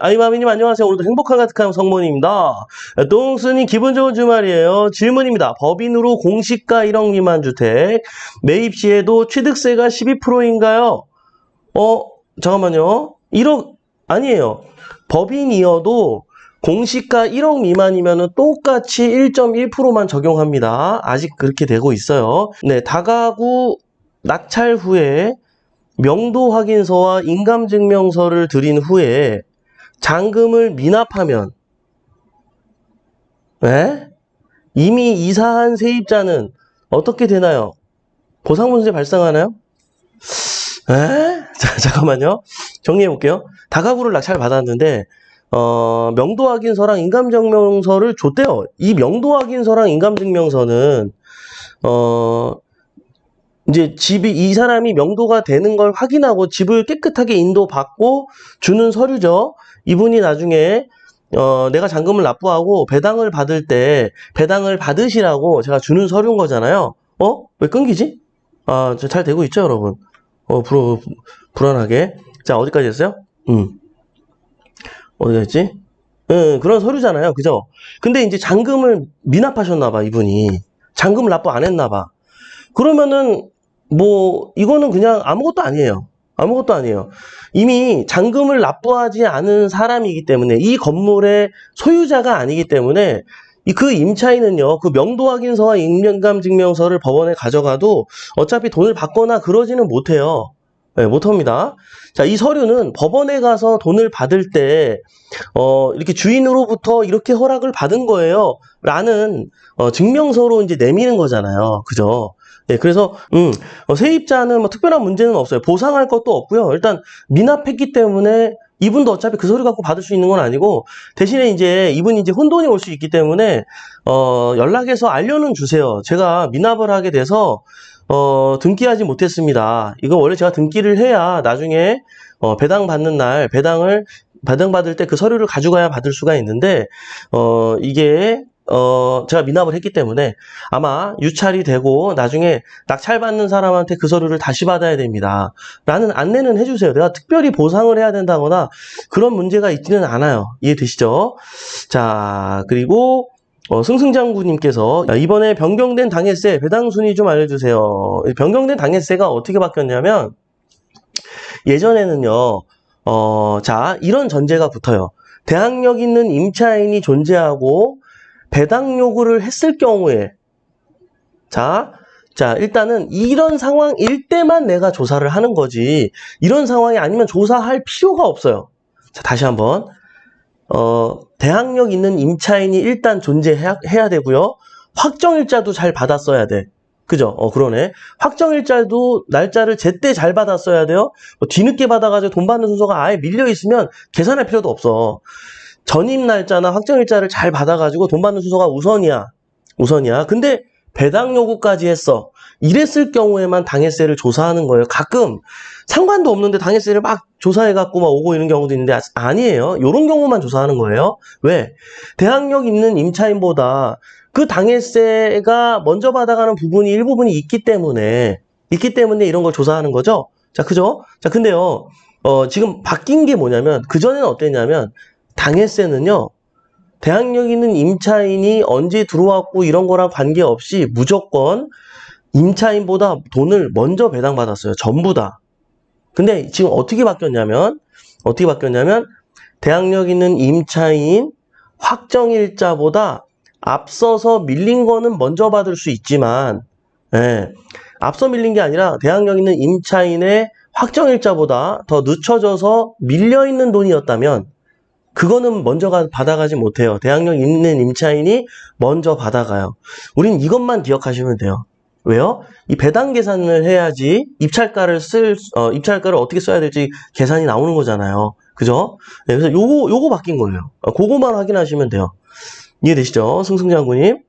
아이마미님 안녕하세요. 오늘도 행복한 가득한 성모님입니다. 똥순이 기분 좋은 주말이에요. 질문입니다. 법인으로 공시가 1억 미만 주택 매입 시에도 취득세가 12%인가요? 잠깐만요. 1억 아니에요. 법인이어도 공시가 1억 미만이면 똑같이 1.1%만 적용합니다. 아직 그렇게 되고 있어요. 네, 다가구 낙찰 후에 명도 확인서와 인감증명서를 드린 후에 잔금을 미납하면 이미 이사한 세입자는 어떻게 되나요? 보상 문제 발생하나요? 자, 잠깐만요. 정리해 볼게요. 다가구를 낙찰 받았는데 명도 확인서랑 인감증명서를 줬대요. 이 명도 확인서랑 인감증명서는 이제 집이 이 사람이 명도가 되는 걸 확인하고 집을 깨끗하게 인도받고 주는 서류죠. 이분이 나중에 내가 잔금을 납부하고 배당을 받을 때 배당을 받으시라고 제가 주는 서류인 거잖아요. 왜 끊기지? 잘 되고 있죠, 여러분? 불안하게. 자, 어디까지 했어요? 어디가 있지? 그런 서류잖아요. 그죠? 근데 이제 잔금을 미납하셨나봐, 이분이. 잔금을 납부 안 했나봐. 그러면은 이거는 그냥 아무것도 아니에요. 아무것도 아니에요. 이미 잔금을 납부하지 않은 사람이기 때문에 이 건물의 소유자가 아니기 때문에 그 임차인은요, 그 명도 확인서와 인감증명서를 법원에 가져가도 어차피 돈을 받거나 그러지는 못해요. 네, 못합니다. 자, 이 서류는 법원에 가서 돈을 받을 때 이렇게 주인으로부터 이렇게 허락을 받은 거예요. 라는 증명서로 이제 내미는 거잖아요. 그죠? 네, 그래서 세입자는 특별한 문제는 없어요. 보상할 것도 없고요. 일단 미납했기 때문에 이분도 어차피 그 서류 갖고 받을 수 있는 건 아니고 대신에 이제 이분이 이제 혼돈이 올 수 있기 때문에 연락해서 알려는 주세요. 제가 미납을 하게 돼서 등기하지 못했습니다. 이거 원래 제가 등기를 해야 나중에 배당 받는 날 배당 받을 때 그 서류를 가져가야 받을 수가 있는데 이게 제가 미납을 했기 때문에 아마 유찰이 되고 나중에 낙찰받는 사람한테 그 서류를 다시 받아야 됩니다. 라는 안내는 해주세요. 내가 특별히 보상을 해야 된다거나 그런 문제가 있지는 않아요. 이해되시죠? 자, 그리고 승승장구님께서 이번에 변경된 당해세 배당 순위 좀 알려주세요. 변경된 당해세가 어떻게 바뀌었냐면 예전에는요. 자, 이런 전제가 붙어요. 대항력 있는 임차인이 존재하고 배당 요구를 했을 경우에 자, 일단은 이런 상황일 때만 내가 조사를 하는 거지 이런 상황이 아니면 조사할 필요가 없어요. 자, 다시 한번 대항력 있는 임차인이 일단 존재해야 되고요. 확정일자도 잘 받았어야 돼. 그죠? 그러네. 확정일자도 날짜를 제때 잘 받았어야 돼요. 뒤늦게 받아가지고 돈 받는 순서가 아예 밀려있으면 계산할 필요도 없어. 전입 날짜나 확정일자를 잘 받아가지고 돈 받는 순서가 우선이야. 근데 배당 요구까지 했어. 이랬을 경우에만 당해세를 조사하는 거예요. 가끔 상관도 없는데 당해세를 막 조사해갖고 막 오고 이런 경우도 있는데 아니에요. 이런 경우만 조사하는 거예요. 왜? 대항력 있는 임차인보다 그 당해세가 먼저 받아가는 부분이 일부분이 있기 때문에 이런 걸 조사하는 거죠. 자, 그죠? 자, 근데요, 지금 바뀐 게 뭐냐면 그전에는 어땠냐면 당해세는요, 대항력 있는 임차인이 언제 들어왔고 이런 거랑 관계없이 무조건 임차인보다 돈을 먼저 배당받았어요. 전부 다. 근데 지금 어떻게 바뀌었냐면 대항력 있는 임차인 확정일자보다 앞서서 밀린 거는 먼저 받을 수 있지만 앞서 밀린 게 아니라 대항력 있는 임차인의 확정일자보다 더 늦춰져서 밀려있는 돈이었다면 그거는 먼저 받아가지 못해요. 대항력 있는 임차인이 먼저 받아가요. 우린 이것만 기억하시면 돼요. 왜요? 이 배당 계산을 해야지 입찰가를 어떻게 써야 될지 계산이 나오는 거잖아요. 그죠? 네, 그래서 요거 바뀐 거예요. 그거만 확인하시면 돼요. 이해되시죠? 승승장구님.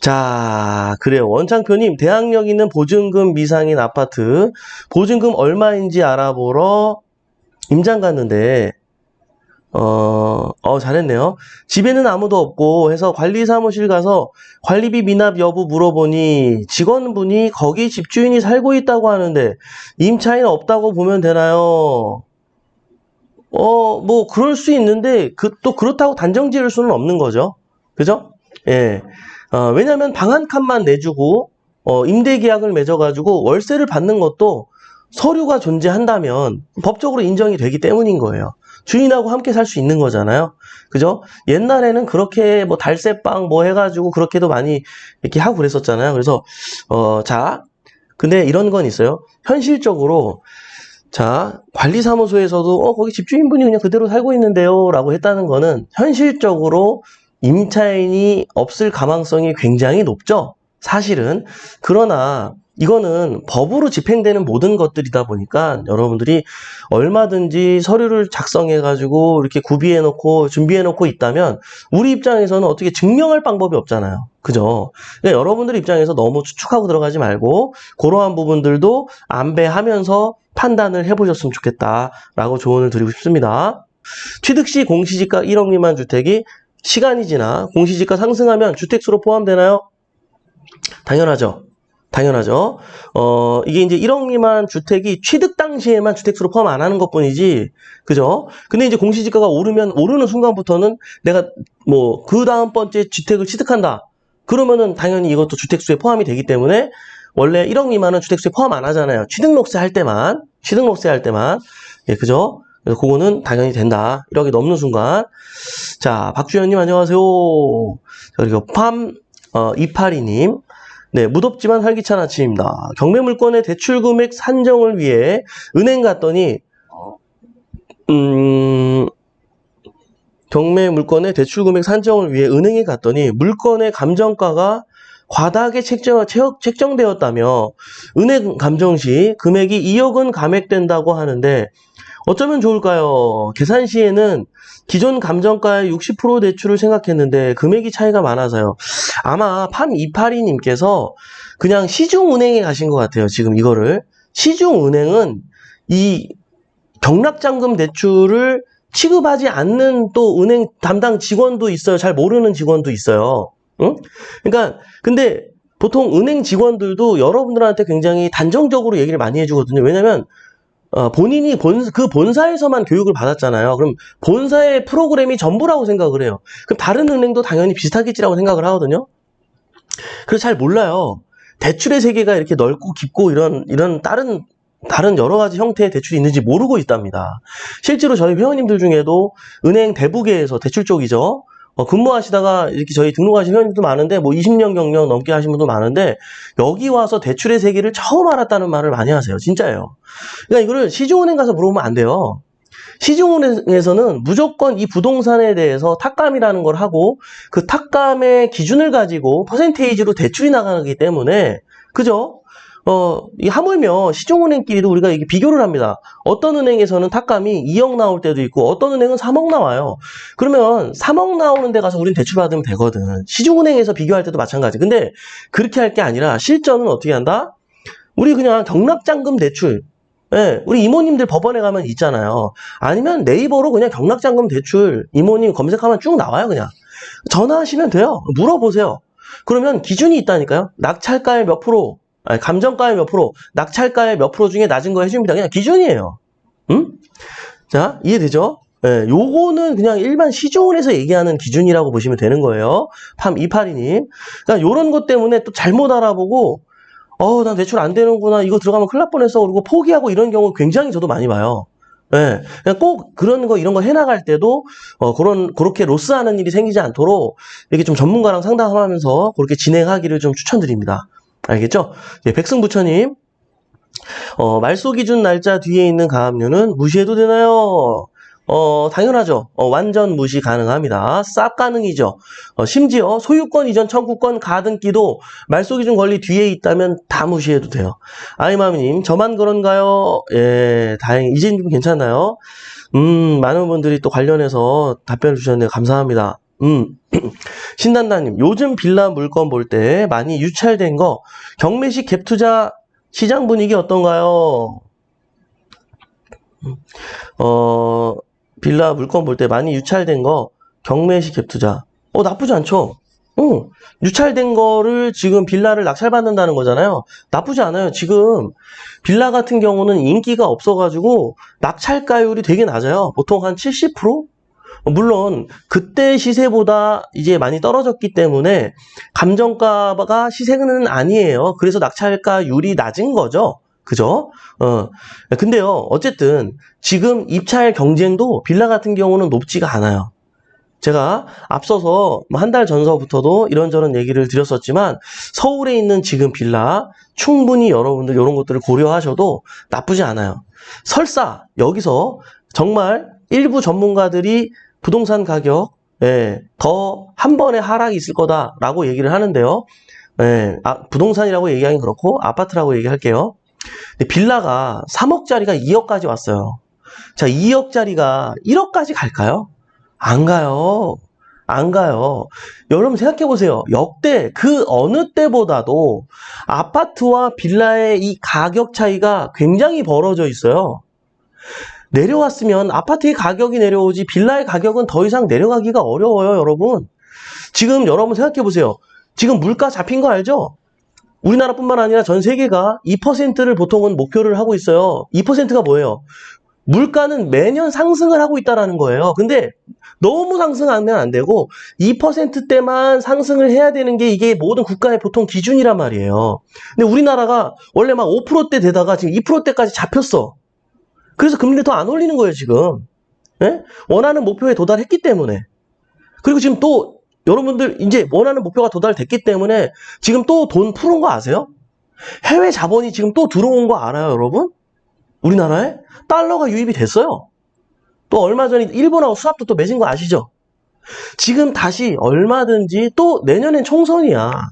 자, 그래요. 원창표님, 대항력 있는 보증금 미상인 아파트 보증금 얼마인지 알아보러 임장 갔는데 잘했네요. 집에는 아무도 없고 해서 관리사무실 가서 관리비 미납 여부 물어보니 직원분이 거기 집주인이 살고 있다고 하는데 임차인 없다고 보면 되나요? 뭐, 그럴 수 있는데, 또 그렇다고 단정 지을 수는 없는 거죠. 그죠? 예. 왜냐면 방 한 칸만 내주고, 임대 계약을 맺어가지고 월세를 받는 것도 서류가 존재한다면 법적으로 인정이 되기 때문인 거예요. 주인하고 함께 살 수 있는 거잖아요. 그죠? 옛날에는 그렇게 뭐 달새방 뭐 해가지고 그렇게도 많이 이렇게 하고 그랬었잖아요. 그래서, 자, 근데 이런 건 있어요. 현실적으로, 자, 관리사무소에서도, 거기 집주인분이 그냥 그대로 살고 있는데요. 라고 했다는 거는 현실적으로 임차인이 없을 가망성이 굉장히 높죠. 사실은. 그러나 이거는 법으로 집행되는 모든 것들이다 보니까 여러분들이 얼마든지 서류를 작성해가지고 이렇게 구비해놓고 준비해놓고 있다면 우리 입장에서는 어떻게 증명할 방법이 없잖아요. 그죠? 그러니까 여러분들 입장에서 너무 추측하고 들어가지 말고 그러한 부분들도 안배하면서 판단을 해보셨으면 좋겠다라고 조언을 드리고 싶습니다. 취득 시 공시지가 1억 미만 주택이 시간이 지나 공시지가 상승하면 주택수로 포함되나요? 당연하죠. 당연하죠. 이게 이제 1억 미만 주택이 취득 당시에만 주택수로 포함 안 하는 것 뿐이지, 그죠? 근데 이제 공시지가가 오르는 순간부터는 내가 뭐, 그 다음 번째 주택을 취득한다. 그러면은 당연히 이것도 주택수에 포함이 되기 때문에 원래 1억 미만은 주택수에 포함 안 하잖아요. 취득록세 할 때만. 예, 그죠? 그래서 그거는 당연히 된다. 1억이 넘는 순간. 자, 박주현님 안녕하세요. 그리고 282님. 네, 무덥지만 활기찬 아침입니다. 경매 물건의 대출 금액 산정을 위해 은행 갔더니, 경매 물건의 대출 금액 산정을 위해 은행에 갔더니 물건의 감정가가 과다하게 책정되었다며 은행 감정 시 금액이 2억은 감액된다고 하는데 어쩌면 좋을까요? 계산 시에는 기존 감정가의 60% 대출을 생각했는데 금액이 차이가 많아서요. 아마 팜282님께서 그냥 시중은행에 가신 것 같아요. 지금 이거를. 시중은행은 이 경락잔금 대출을 취급하지 않는 또 은행 담당 직원도 있어요. 잘 모르는 직원도 있어요. 응? 그러니까 근데 보통 은행 직원들도 여러분들한테 굉장히 단정적으로 얘기를 많이 해주거든요. 왜냐면 본인이 그 본사에서만 교육을 받았잖아요. 그럼 본사의 프로그램이 전부라고 생각을 해요. 그럼 다른 은행도 당연히 비슷하겠지라고 생각을 하거든요. 그래서 잘 몰라요. 대출의 세계가 이렇게 넓고 깊고 이런 다른 여러 가지 형태의 대출이 있는지 모르고 있답니다. 실제로 저희 회원님들 중에도 은행 대부계에서 대출 쪽이죠. 근무하시다가 이렇게 저희 등록하신 회원님도 많은데 뭐 20년 경력 넘게 하신 분도 많은데 여기 와서 대출의 세계를 처음 알았다는 말을 많이 하세요. 진짜예요. 그러니까 이거를 시중은행 가서 물어보면 안 돼요. 시중은행에서는 무조건 이 부동산에 대해서 탁감이라는 걸 하고 그 탁감의 기준을 가지고 퍼센테이지로 대출이 나가기 때문에 그죠? 이 하물며 시중은행끼리도 우리가 이게 비교를 합니다. 어떤 은행에서는 탁감이 2억 나올 때도 있고 어떤 은행은 3억 나와요. 그러면 3억 나오는 데 가서 우린 대출 받으면 되거든. 시중은행에서 비교할 때도 마찬가지. 근데 그렇게 할 게 아니라 실전은 어떻게 한다? 우리 그냥 경락잔금 대출. 예, 우리 이모님들 법원에 가면 있잖아요. 아니면 네이버로 그냥 경락잔금 대출 이모님 검색하면 쭉 나와요, 그냥. 전화하시면 돼요. 물어보세요. 그러면 기준이 있다니까요. 낙찰가의 몇 프로, 아니, 감정가의 몇 프로, 낙찰가의 몇 프로 중에 낮은 거 해줍니다. 그냥 기준이에요. 응? 자, 이해되죠? 예, 요거는 그냥 일반 시중은에서 얘기하는 기준이라고 보시면 되는 거예요. 팜282님. 그러니까 요런 것 때문에 또 잘못 알아보고, 난 대출 안 되는구나. 이거 들어가면 큰일 날 뻔했어. 그리고 포기하고 이런 경우 굉장히 저도 많이 봐요. 예. 그냥 꼭 그런 거, 이런 거 해나갈 때도, 그렇게 로스하는 일이 생기지 않도록 이렇게 좀 전문가랑 상담하면서 그렇게 진행하기를 좀 추천드립니다. 알겠죠? 예, 백승부처님. 말소 기준 날짜 뒤에 있는 가압류는 무시해도 되나요? 당연하죠. 완전 무시 가능합니다. 쌉 가능이죠. 심지어 소유권 이전 청구권 가등기도 말소 기준 권리 뒤에 있다면 다 무시해도 돼요. 아이마미님, 저만 그런가요? 예, 다행히 이제는 좀 괜찮나요? 많은 분들이 또 관련해서 답변을 주셨네요. 감사합니다. 신단다님, 요즘 빌라 물건 볼 때 많이 유찰된 거 경매식 갭투자 시장 분위기 어떤가요? 빌라 물건 볼 때 많이 유찰된 거 경매식 갭투자. 나쁘지 않죠? 유찰된 거를 지금 빌라를 낙찰받는다는 거잖아요. 나쁘지 않아요. 지금 빌라 같은 경우는 인기가 없어가지고 낙찰가율이 되게 낮아요. 보통 한 70%? 물론 그때 시세보다 이제 많이 떨어졌기 때문에 감정가가 시세는 아니에요. 그래서 낙찰가율이 낮은 거죠. 그죠? 근데요, 어쨌든 지금 입찰 경쟁도 빌라 같은 경우는 높지가 않아요. 제가 앞서서 한 달 전서부터도 이런저런 얘기를 드렸었지만 서울에 있는 지금 빌라 충분히 여러분들 이런 것들을 고려하셔도 나쁘지 않아요. 설사 여기서 정말 일부 전문가들이 부동산 가격 더 한 번에 하락이 있을 거다라고 얘기를 하는데요. 부동산이라고 얘기하긴 그렇고 아파트라고 얘기할게요. 근데 빌라가 3억짜리가 2억까지 왔어요. 자, 2억짜리가 1억까지 갈까요? 안 가요. 안 가요. 여러분 생각해 보세요. 역대 그 어느 때보다도 아파트와 빌라의 이 가격 차이가 굉장히 벌어져 있어요. 내려왔으면 아파트의 가격이 내려오지 빌라의 가격은 더 이상 내려가기가 어려워요, 여러분. 지금 여러분 생각해 보세요. 지금 물가 잡힌 거 알죠? 우리나라뿐만 아니라 전 세계가 2%를 보통은 목표를 하고 있어요. 2%가 뭐예요? 물가는 매년 상승을 하고 있다는 거예요. 근데 너무 상승하면 안 되고 2%대만 상승을 해야 되는 게 이게 모든 국가의 보통 기준이란 말이에요. 근데 우리나라가 원래 막 5%대 되다가 지금 2%대까지 잡혔어. 그래서 금리를 더 안 올리는 거예요, 지금. 예? 원하는 목표에 도달했기 때문에. 그리고 지금 또 여러분들 이제 원하는 목표가 도달됐기 때문에 지금 또 돈 푸는 거 아세요? 해외 자본이 지금 또 들어온 거 알아요, 여러분? 우리나라에? 달러가 유입이 됐어요. 또 얼마 전에 일본하고 수합도 또 맺은 거 아시죠? 지금 다시 얼마든지 또 내년엔 총선이야.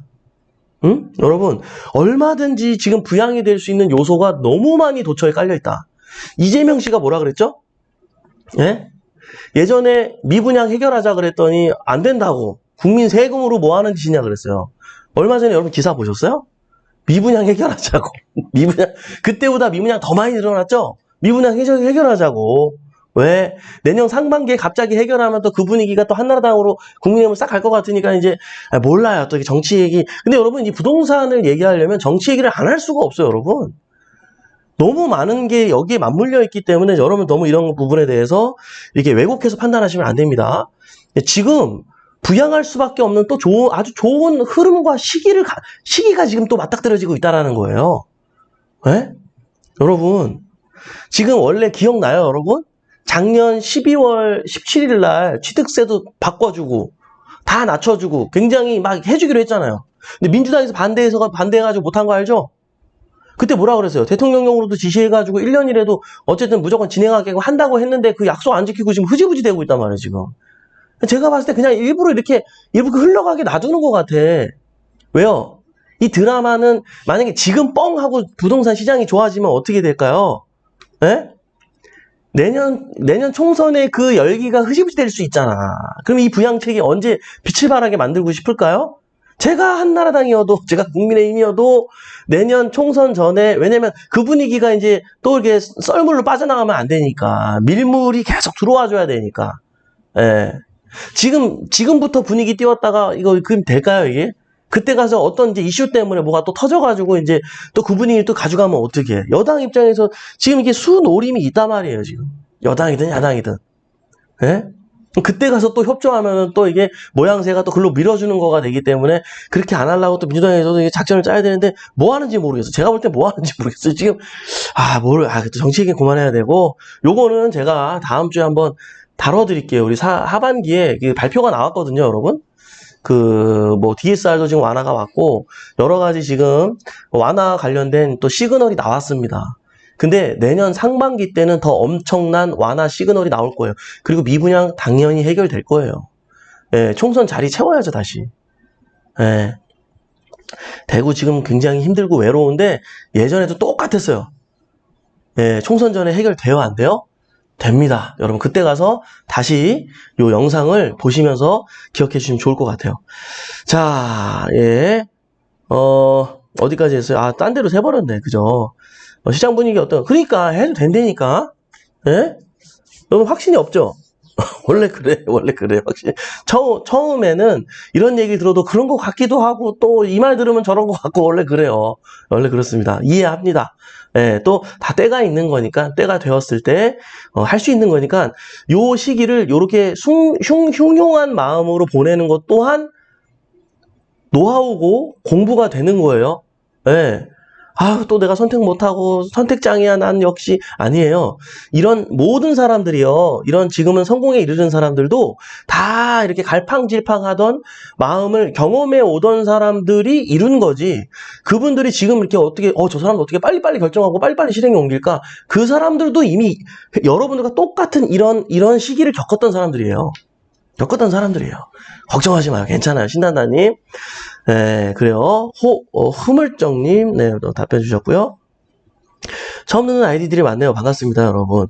응? 여러분, 얼마든지 지금 부양이 될 수 있는 요소가 너무 많이 도처에 깔려있다. 이재명 씨가 뭐라 그랬죠? 예? 예전에 미분양 해결하자 그랬더니 안 된다고. 국민 세금으로 뭐 하는 짓이냐 그랬어요. 얼마 전에 여러분 기사 보셨어요? 미분양 해결하자고. 미분양, 그때보다 미분양 더 많이 늘어났죠? 미분양 해결하자고. 왜? 내년 상반기에 갑자기 해결하면 또 그 분위기가 또 한나라당으로 국민의힘을 싹 갈 것 같으니까 이제, 몰라요. 또 정치 얘기. 근데 여러분, 이 부동산을 얘기하려면 정치 얘기를 안 할 수가 없어요, 여러분. 너무 많은 게 여기에 맞물려 있기 때문에 여러분 너무 이런 부분에 대해서 이렇게 왜곡해서 판단하시면 안 됩니다. 지금 부양할 수밖에 없는 또 아주 좋은 흐름과 시기가 지금 또 맞닥뜨려지고 있다라는 거예요. 네? 여러분, 지금 원래 기억나요, 여러분? 작년 12월 17일 날 취득세도 바꿔주고 다 낮춰주고 굉장히 막 해주기로 했잖아요. 근데 민주당에서 반대해가지고 못한 거 알죠? 그때 뭐라 그랬어요? 대통령령으로도 지시해가지고 1년이라도 어쨌든 무조건 진행하게 한다고 했는데 그 약속 안 지키고 지금 흐지부지 되고 있단 말이에요, 지금. 제가 봤을 때 그냥 일부러 흘러가게 놔두는 것 같아. 왜요? 이 드라마는 만약에 지금 뻥 하고 부동산 시장이 좋아지면 어떻게 될까요? 예? 내년 총선에 그 열기가 흐지부지 될 수 있잖아. 그럼 이 부양책이 언제 빛을 발하게 만들고 싶을까요? 제가 한나라당이어도, 제가 국민의힘이어도 내년 총선 전에, 왜냐면 그 분위기가 이제 또 이렇게 썰물로 빠져나가면 안 되니까. 밀물이 계속 들어와 줘야 되니까. 예. 지금부터 분위기 띄웠다가 이거 그럼 될까요, 이게? 그때 가서 어떤 이제 이슈 때문에 뭐가 또 터져가지고 이제 또 그 분위기를 또 가져가면 어떡해. 여당 입장에서 지금 이게 수노림이 있단 말이에요, 지금. 여당이든 야당이든. 예? 그때 가서 또 협조하면은 또 이게 모양새가 또 글로 밀어주는 거가 되기 때문에 그렇게 안 하려고 또 민주당에서도 이게 작전을 짜야 되는데 뭐 하는지 모르겠어요. 제가 볼 때 뭐 하는지 모르겠어요. 지금, 정치 얘기 그만해야 되고, 요거는 제가 다음 주에 한번 다뤄드릴게요. 우리 하반기에 발표가 나왔거든요, 여러분. DSR도 지금 완화가 왔고, 여러 가지 지금 완화 관련된 또 시그널이 나왔습니다. 근데 내년 상반기 때는 더 엄청난 완화 시그널이 나올 거예요. 그리고 미분양 당연히 해결될 거예요. 예, 총선 자리 채워야죠, 다시. 예. 대구 지금 굉장히 힘들고 외로운데 예전에도 똑같았어요. 예, 총선 전에 해결돼요, 안 돼요? 됩니다. 여러분 그때 가서 다시 요 영상을 보시면서 기억해 주시면 좋을 것 같아요. 자, 예. 어디까지 했어요? 딴 데로 새버렸네. 그죠? 시장 분위기 그러니까 해도 된다니까. 예? 여러분 확신이 없죠? 원래 그래, 원래 그래. 확실히. 처음에는 이런 얘기 들어도 그런 것 같기도 하고, 또 이 말 들으면 저런 것 같고, 원래 그래요. 원래 그렇습니다. 이해합니다. 예, 또 다 때가 있는 거니까, 때가 되었을 때, 할 수 있는 거니까, 요 시기를 요렇게 흉흉한 마음으로 보내는 것 또한 노하우고 공부가 되는 거예요. 예. 아, 또 내가 선택 못하고 선택장애야 난 역시 아니에요. 이런 모든 사람들이요. 이런 지금은 성공에 이르는 사람들도 다 이렇게 갈팡질팡하던 마음을 경험해 오던 사람들이 이룬 거지. 그분들이 지금 이렇게 어떻게 저 사람 어떻게 빨리빨리 결정하고 빨리빨리 실행에 옮길까? 그 사람들도 이미 여러분들과 똑같은 이런 시기를 겪었던 사람들이에요. 겪었던 사람들이에요. 걱정하지 마요. 괜찮아요. 신단다님. 네, 그래요. 흐물정님, 네, 또 답변 주셨고요. 처음 듣는 아이디들이 많네요. 반갑습니다, 여러분.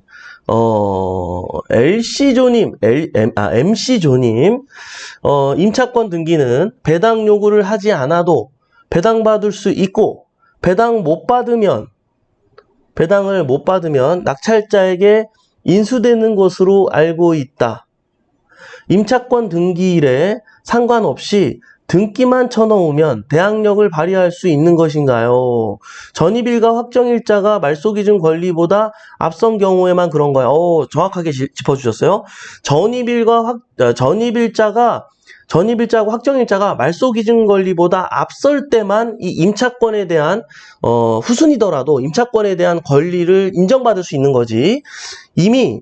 MC조님, 임차권 등기는 배당 요구를 하지 않아도 배당받을 수 있고, 배당을 못 받으면 낙찰자에게 인수되는 것으로 알고 있다. 임차권 등기일에 상관없이 등기만 쳐넣으면 대항력을 발휘할 수 있는 것인가요? 전입일과 확정일자가 말소기준 권리보다 앞선 경우에만 그런가요? 정확하게 짚어주셨어요. 전입일자하고 확정일자가 말소기준 권리보다 앞설 때만 이 임차권에 대한 후순위더라도 임차권에 대한 권리를 인정받을 수 있는 거지. 이미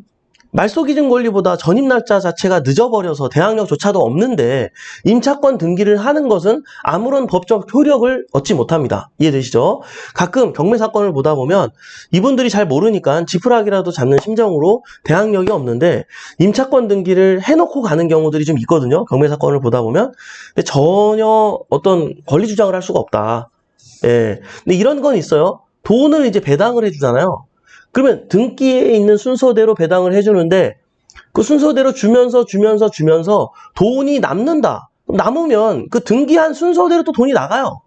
말소기준 권리보다 전입날짜 자체가 늦어버려서 대항력조차도 없는데 임차권 등기를 하는 것은 아무런 법적 효력을 얻지 못합니다. 이해되시죠? 가끔 경매 사건을 보다 보면 이분들이 잘 모르니까 지푸라기라도 잡는 심정으로 대항력이 없는데 임차권 등기를 해놓고 가는 경우들이 좀 있거든요. 경매 사건을 보다 보면. 근데 전혀 어떤 권리 주장을 할 수가 없다. 예. 근데 이런 건 있어요. 돈을 이제 배당을 해주잖아요. 그러면 등기에 있는 순서대로 배당을 해주는데 그 순서대로 주면서 돈이 남는다. 남으면 그 등기한 순서대로 또 돈이 나가요.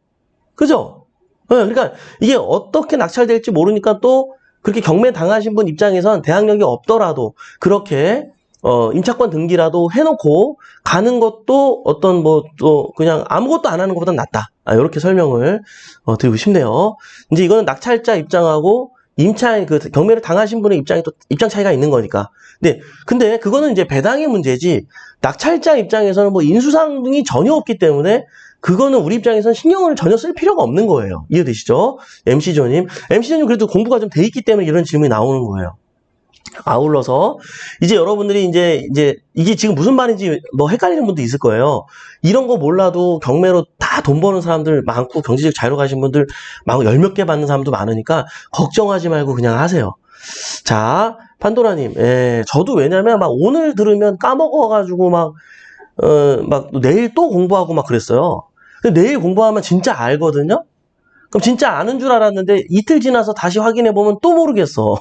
그죠? 네, 그러니까 이게 어떻게 낙찰될지 모르니까 또 그렇게 경매 당하신 분 입장에선 대항력이 없더라도 그렇게 임차권 등기라도 해놓고 가는 것도 어떤 또 그냥 아무것도 안 하는 것보단 낫다. 이렇게 설명을 드리고 싶네요. 이제 이거는 낙찰자 입장하고 그 경매를 당하신 분의 입장 차이가 있는 거니까. 근데 그거는 이제 배당의 문제지, 낙찰자 입장에서는 인수상이 전혀 없기 때문에 그거는 우리 입장에서는 신경을 전혀 쓸 필요가 없는 거예요. 이해되시죠? MC조님 그래도 공부가 좀 돼 있기 때문에 이런 질문이 나오는 거예요. 아울러서 이제 여러분들이 이제 이게 지금 무슨 말인지 헷갈리는 분도 있을 거예요. 이런 거 몰라도 경매로 다 돈 버는 사람들 많고 경제적 자유로 가신 분들 많고 열 몇 개 받는 사람도 많으니까 걱정하지 말고 그냥 하세요. 자, 판도라님, 저도 왜냐면 오늘 들으면 까먹어가지고 내일 또 공부하고 그랬어요. 근데 내일 공부하면 진짜 알거든요. 그럼 진짜 아는 줄 알았는데 이틀 지나서 다시 확인해보면 또 모르겠어.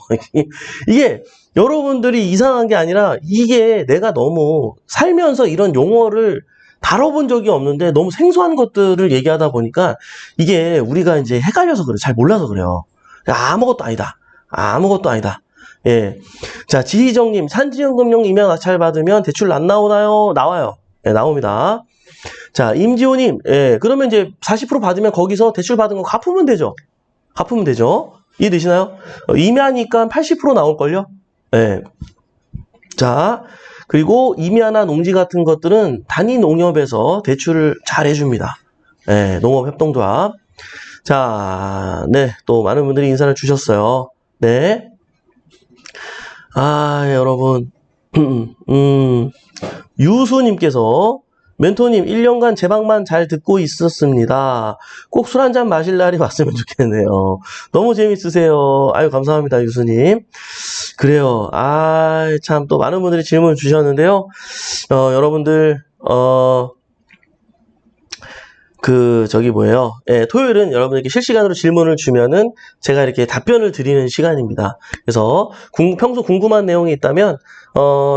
이게 여러분들이 이상한 게 아니라 이게 내가 너무 살면서 이런 용어를 다뤄본 적이 없는데 너무 생소한 것들을 얘기하다 보니까 이게 우리가 이제 헷갈려서 그래. 잘 몰라서 그래요. 아무것도 아니다. 아무것도 아니다. 예. 자, 지희정님, 산지연금용 임야 낙찰 받으면 대출 안 나오나요? 나와요. 예, 나옵니다. 자, 임지호님, 그러면 이제 40% 받으면 거기서 대출 받은 거 갚으면 되죠? 갚으면 되죠? 이해되시나요? 임야니까 80% 나올걸요? 예. 자, 그리고 임야나 농지 같은 것들은 단위 농협에서 대출을 잘 해줍니다. 농업협동조합. 자, 네, 또 많은 분들이 인사를 주셨어요. 네. 여러분. 유수님께서 멘토님 1년간 제 방만 잘 듣고 있었습니다. 꼭 술 한잔 마실 날이 왔으면 좋겠네요. 너무 재밌으세요. 아유, 감사합니다, 유수님. 그래요. 참 또 많은 분들이 질문 주셨는데요. 여러분들 저기 뭐예요. 예, 토요일은 여러분에게 실시간으로 질문을 주면은 제가 이렇게 답변을 드리는 시간입니다. 그래서 평소 궁금한 내용이 있다면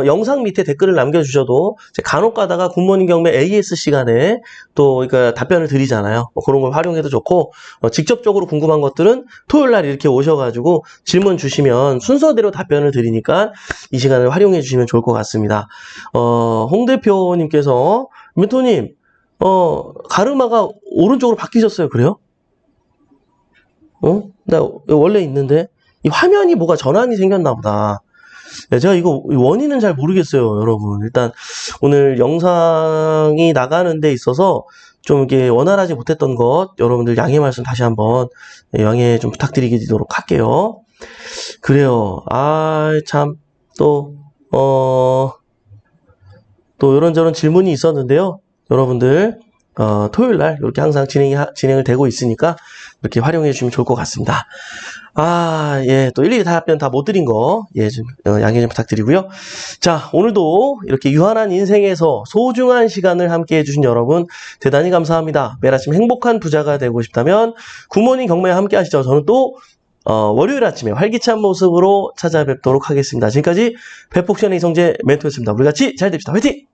영상 밑에 댓글을 남겨주셔도 간혹 가다가 굿모닝 경매 AS 시간에 또 그러니까 답변을 드리잖아요. 그런 걸 활용해도 좋고 직접적으로 궁금한 것들은 토요일 날 이렇게 오셔가지고 질문 주시면 순서대로 답변을 드리니까 이 시간을 활용해 주시면 좋을 것 같습니다. 홍 대표님께서 멘토님 가르마가 오른쪽으로 바뀌셨어요. 그래요? 나 원래 있는데 이 화면이 뭐가 전환이 생겼나 보다. 네, 제가 이거 원인은 잘 모르겠어요, 여러분. 일단 오늘 영상이 나가는 데 있어서 좀 이게 원활하지 못했던 것 여러분들 양해 말씀 다시 한번 양해 좀 부탁드리도록 할게요. 그래요. 참 또 이런저런 질문이 있었는데요. 여러분들 토요일 날 이렇게 항상 진행을 되고 있으니까 이렇게 활용해 주시면 좋을 것 같습니다. 예, 또 일일이 답변 다 못 드린 거, 예, 좀 양해 좀 부탁드리고요. 자, 오늘도 이렇게 유한한 인생에서 소중한 시간을 함께 해주신 여러분 대단히 감사합니다. 매일 아침 행복한 부자가 되고 싶다면 굿모닝 경매와 함께 하시죠. 저는 또 월요일 아침에 활기찬 모습으로 찾아뵙도록 하겠습니다. 지금까지 백복션의 이성재 멘토였습니다. 우리 같이 잘 됩시다. 화이팅!